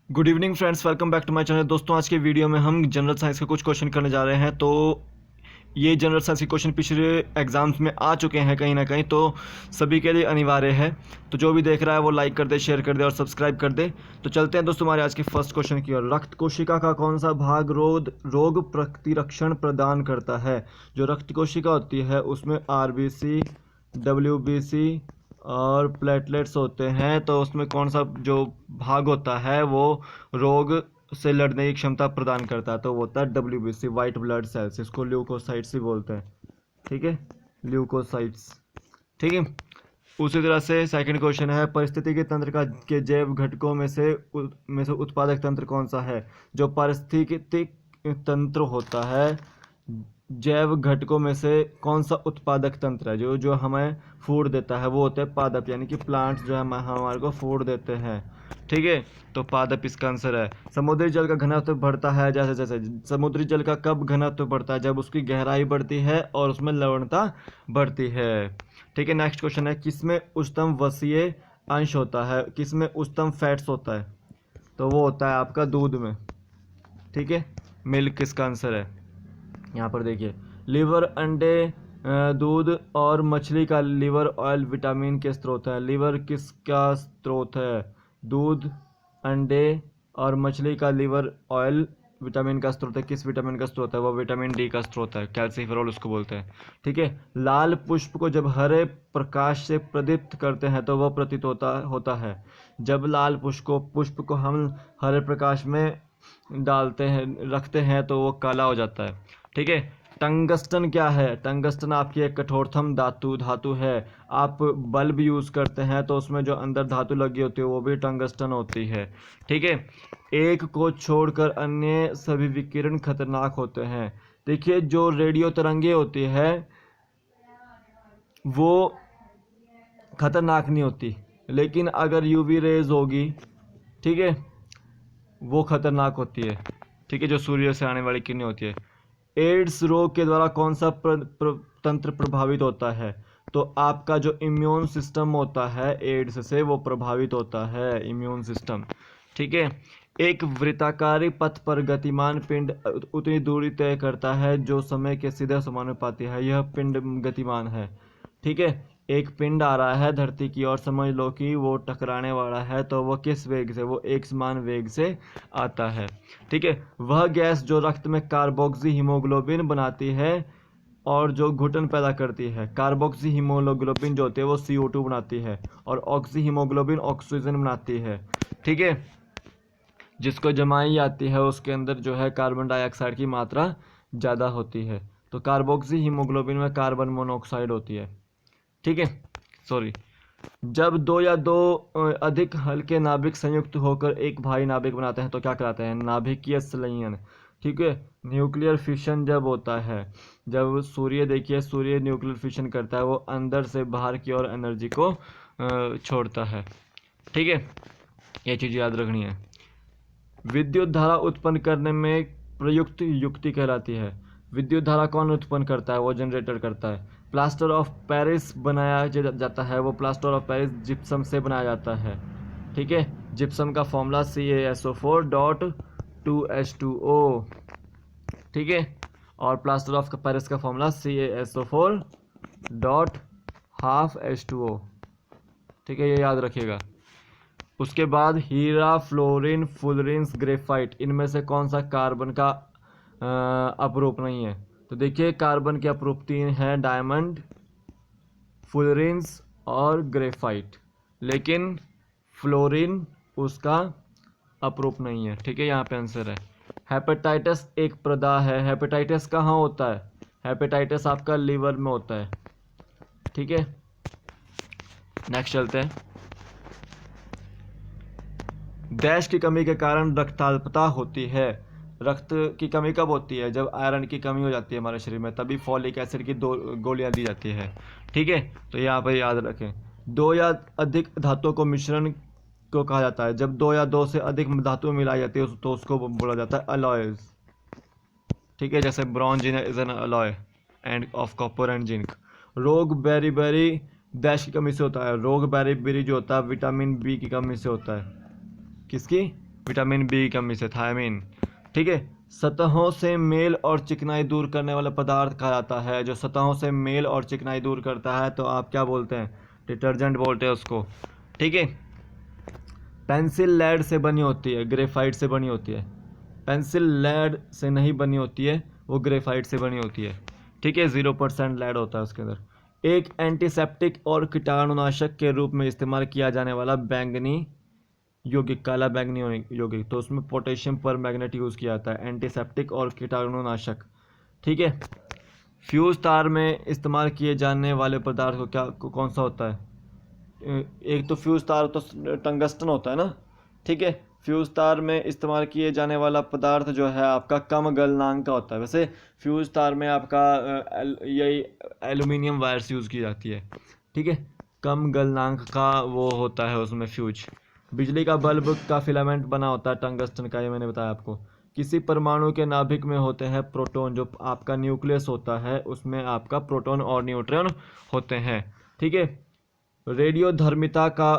Good evening friends, welcome back to my channel. दोस्तों, आज के वीडियो में हम जनरल साइंस के कुछ क्वेश्चन करने जा रहे हैं। तो ये जनरल साइंस के क्वेश्चन पिछले एग्जाम्स में आ चुके हैं कहीं ना कहीं, तो सभी के लिए अनिवार्य है। तो जो भी देख रहा है वो लाइक कर दे, शेयर कर दे और सब्सक्राइब कर दे। तो चलते हैं दोस्तों हमारे आज के फर्स्ट क्वेश्चन की ओर। रक्त कोशिका का कौन सा भाग रोग प्रतिरक्षण प्रदान करता है? जो रक्त कोशिका होती है उसमें आरबीसी, डब्ल्यूबीसी और प्लेटलेट्स होते हैं। तो उसमें कौन सा जो भाग होता है वो रोग से लड़ने की क्षमता प्रदान करता है? तो वो होता है डब्ल्यूबीसी, वाइट ब्लड सेल्स। इसको ल्यूकोसाइट्स भी बोलते हैं। ठीक है, ल्यूकोसाइट्स। ठीक है। उसी तरह से सेकंड क्वेश्चन है, पारिस्थितिकी तंत्र का के जैव घटकों में से उत्पादक तंत्र कौन सा है? जो पारिस्थितिक तंत्र होता है, जैव घटकों में से कौन सा उत्पादक तंत्र है जो जो हमें फूड देता है? वो होते हैं पादप, यानी कि प्लांट्स जो है हमारे को फूड देते हैं। ठीक है, तो पादप इसका आंसर है। समुद्री जल का घनत्व बढ़ता है जैसे जैसे समुद्री जल का कब घनत्व बढ़ता है? जब उसकी गहराई बढ़ती है और उसमें लवणता बढ़ती है। ठीक है, नेक्स्ट क्वेश्चन है, किसमें उच्चतम वसीय अंश होता है? किसमें उच्चतम फैट्स होता है? तो वो होता है आपका दूध में। ठीक है, मिल्क इसका आंसर है। यहाँ पर देखिए, लीवर, अंडे, दूध और मछली का लीवर ऑयल विटामिन के स्रोत है। लीवर किसका स्रोत है? दूध, अंडे और मछली का लीवर ऑयल विटामिन का स्रोत है। किस विटामिन का स्रोत है? वो विटामिन डी का स्रोत है, कैल्सीफेरॉल उसको बोलते हैं। ठीक है, लाल पुष्प को जब हरे प्रकाश से प्रदीप्त करते हैं तो वह प्रतीत होता है। जब लाल पुष्प को हम हरे प्रकाश में डालते हैं, रखते हैं, तो वो काला हो जाता है। ठीक है, टंगस्टन क्या है? टंगस्टन आपकी एक कठोरतम धातु है। आप बल्ब यूज़ करते हैं तो उसमें जो अंदर धातु लगी होती है वो भी टंगस्टन होती है। ठीक है, एक को छोड़कर अन्य सभी विकिरण खतरनाक होते हैं। देखिए, जो रेडियो तरंगे होती है वो खतरनाक नहीं होती, लेकिन अगर यूवी रेज होगी, ठीक है, वो खतरनाक होती है। ठीक है, जो सूर्य से आने वाली किरणें होती है। एड्स रोग के द्वारा कौन सा तंत्र प्रभावित होता है? तो आपका जो इम्यून सिस्टम होता है एड्स से वो प्रभावित होता है, इम्यून सिस्टम। ठीक है, एक वृत्ताकारी पथ पर गतिमान पिंड उतनी दूरी तय करता है जो समय के सीधे समानुपाती है। यह पिंड गतिमान है। ठीक है, एक पिंड आ रहा है धरती की और समझ लो कि वो टकराने वाला है, तो वो किस वेग से? वो एक समान वेग से आता है। ठीक है, वह गैस जो रक्त में कार्बोक्सी हीमोग्लोबिन बनाती है और जो घुटन पैदा करती है। कार्बोक्सी हीमोग्लोबिन जो होती है वो CO2 बनाती है और ऑक्सी हीमोग्लोबिन ऑक्सीजन बनाती है। ठीक है, जिसको जमाई आती है उसके अंदर जो है कार्बन डाइऑक्साइड की मात्रा ज़्यादा होती है। तो कार्बोक्सी हीमोग्लोबिन में कार्बन मोनोऑक्साइड होती है। ठीक है, सॉरी। जब दो या दो अधिक हल्के नाभिक संयुक्त होकर एक भारी नाभिक बनाते हैं तो क्या कहलाते हैं? नाभिकीय संलयन। ठीक है, न्यूक्लियर फिशन जब होता है, जब सूर्य न्यूक्लियर फिशन करता है, वो अंदर से बाहर की ओर एनर्जी को छोड़ता है। ठीक है, ये चीज़ याद रखनी है। विद्युत धारा उत्पन्न करने में प्रयुक्त युक्ति कहलाती है। विद्युत धारा कौन उत्पन्न करता है? वो जनरेटर करता है। प्लास्टर ऑफ पेरिस बनाया जाता है, वो प्लास्टर ऑफ पेरिस जिप्सम से बनाया जाता है। ठीक है, जिप्सम का फॉर्मूला CaSO4.2H2O। ठीक है, और प्लास्टर ऑफ पेरिस का फॉर्मूला CaSO4.12H2O। ठीक है, ये याद रखिएगा। उसके बाद हीरा, फ्लोरीन, फुलरिन्स, ग्रेफाइट, इनमें से कौन सा कार्बन का अपरूप नहीं है? तो देखिए, कार्बन के अपरूप 3 है, डायमंड, फुलरिन्स और ग्रेफाइट, लेकिन फ्लोरीन उसका अपरूप नहीं है। ठीक है, यहाँ पे आंसर है। हेपेटाइटिस एक प्रदाह है। हेपेटाइटिस कहाँ होता है? हेपेटाइटिस आपका लीवर में होता है। ठीक है, नेक्स्ट चलते हैं। डैश की कमी के कारण रक्ताल्पता होती है। रक्त की कमी कब होती है? जब आयरन की कमी हो जाती है हमारे शरीर में, तभी फॉलिक एसिड की 2 गोलियां दी जाती है। ठीक है, तो यहाँ पर याद रखें। 2 या अधिक धातुओं को मिश्रण को कहा जाता है। जब 2 या 2 से अधिक धातुएं मिलाई जाती है तो उसको बोला जाता है अलॉयज। ठीक है, जैसे bronze is an alloy end of copper and zinc. रोग बेरी डैश की कमी से होता है। रोग बेरी जो होता है विटामिन बी की कमी से होता है। किसकी? विटामिन बी की कमी से, थायमीन। ठीक है। सतहों से मेल और चिकनाई दूर करने वाला पदार्थ कहा जाता है। जो सतहों से मेल और चिकनाई दूर करता है तो आप क्या बोलते हैं? डिटर्जेंट बोलते हैं उसको। ठीक है। पेंसिल लेड से बनी होती है, ग्रेफाइट से बनी होती है। पेंसिल लेड से नहीं बनी होती है, वो ग्रेफाइट से बनी होती है। ठीक है। 0% लेड होता है उसके अंदर। एक एंटीसेप्टिक और कीटाणुनाशक के रूप में इस्तेमाल किया जाने वाला बैंगनी यौगिक, काला बैंगनी यौगिक, तो उसमें पोटेशियम पर मैग्नेट यूज़ किया जाता है, एंटीसेप्टिक और कीटाणुनाशक। ठीक है। फ्यूज तार में इस्तेमाल किए जाने वाले पदार्थ कौन सा होता है? एक तो फ्यूज तार तो टंगस्टन होता है ना। ठीक है। फ्यूज तार में इस्तेमाल किए जाने वाला पदार्थ जो है आपका कम गलनांक का होता है। वैसे फ्यूज तार में आपका यही एल्यूमिनियम वायर्स यूज़ की जाती है। ठीक है। कम गलनांक का वो होता है उसमें फ्यूज। बिजली का बल्ब का फिलामेंट बना होता है टंगस्टन का, ये मैंने बताया आपको। किसी परमाणु के नाभिक में होते हैं प्रोटॉन, जो आपका न्यूक्लियस होता है उसमें आपका प्रोटॉन और न्यूट्रॉन होते हैं। ठीक है। रेडियोधर्मिता का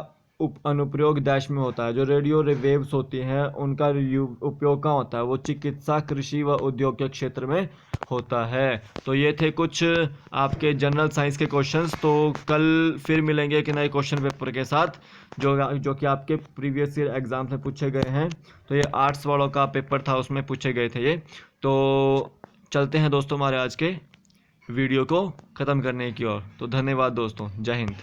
अनुप्रयोग डैश में होता है। जो रेडियो वेव्स होती हैं उनका उपयोग कहाँ होता है? वो चिकित्सा, कृषि व उद्योग के क्षेत्र में होता है। तो ये थे कुछ आपके जनरल साइंस के क्वेश्चंस। तो कल फिर मिलेंगे एक नए क्वेश्चन पेपर के साथ जो कि आपके प्रीवियस ईयर एग्जाम में पूछे गए हैं। तो ये आर्ट्स वालों का पेपर था, उसमें पूछे गए थे ये। तो चलते हैं दोस्तों हमारे आज के वीडियो को ख़त्म करने की ओर। तो धन्यवाद दोस्तों, जय हिंद।